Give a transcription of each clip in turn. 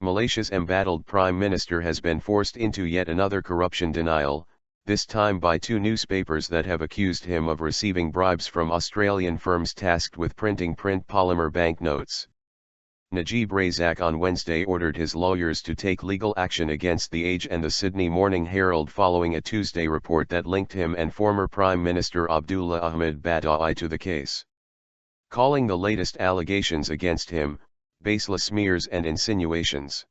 Malaysia's embattled Prime Minister has been forced into yet another corruption denial, this time by two newspapers that have accused him of receiving bribes from Australian firms tasked with printing polymer banknotes. Najib Razak on Wednesday ordered his lawyers to take legal action against The Age and the Sydney Morning Herald following a Tuesday report that linked him and former Prime Minister Abdullah Ahmad Badawi to the case. Calling the latest allegations against him, baseless smears and insinuations.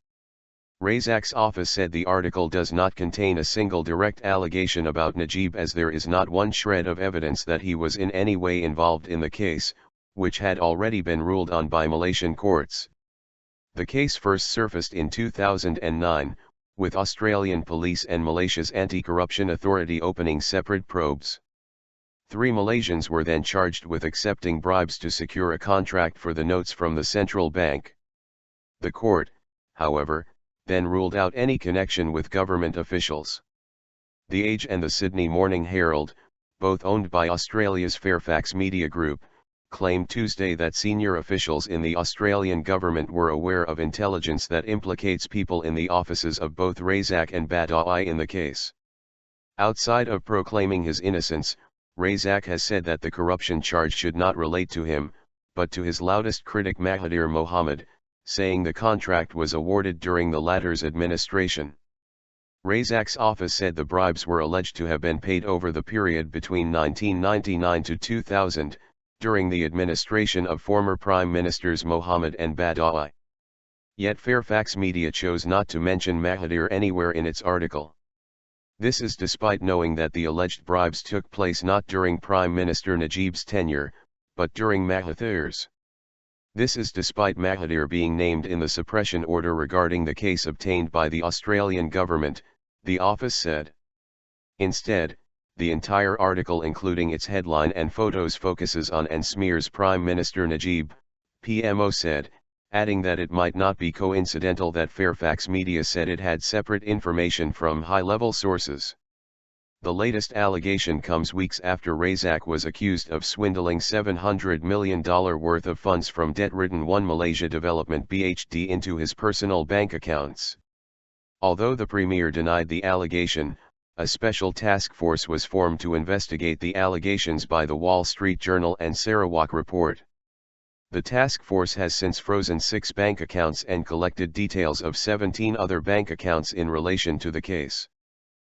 Razak's office said the article does not contain a single direct allegation about Najib, as there is not one shred of evidence that he was in any way involved in the case, which had already been ruled on by Malaysian courts. The case first surfaced in 2009, with Australian police and Malaysia's anti-corruption authority opening separate probes. 3 Malaysians were then charged with accepting bribes to secure a contract for the notes from the central bank. The court, however, then ruled out any connection with government officials. The Age and the Sydney Morning Herald, both owned by Australia's Fairfax Media Group, claimed Tuesday that senior officials in the Australian government were aware of intelligence that implicates people in the offices of both Razak and Badawi in the case. Outside of proclaiming his innocence, Razak has said that the corruption charge should not relate to him, but to his loudest critic Mahathir Mohamad, saying the contract was awarded during the latter's administration. Razak's office said the bribes were alleged to have been paid over the period between 1999 to 2000, during the administration of former Prime Ministers Mohamad and Badawi. Yet Fairfax Media chose not to mention Mahathir anywhere in its article. This is despite knowing that the alleged bribes took place not during Prime Minister Najib's tenure, but during Mahathir's. This is despite Mahathir being named in the suppression order regarding the case obtained by the Australian government, the office said. Instead, the entire article including its headline and photos focuses on and smears Prime Minister Najib, PMO said, adding that it might not be coincidental that Fairfax Media said it had separate information from high-level sources. The latest allegation comes weeks after Razak was accused of swindling $700 million worth of funds from debt-ridden One Malaysia Development (BHD) into his personal bank accounts. Although the Premier denied the allegation, a special task force was formed to investigate the allegations by the Wall Street Journal and Sarawak Report. The task force has since frozen 6 bank accounts and collected details of 17 other bank accounts in relation to the case.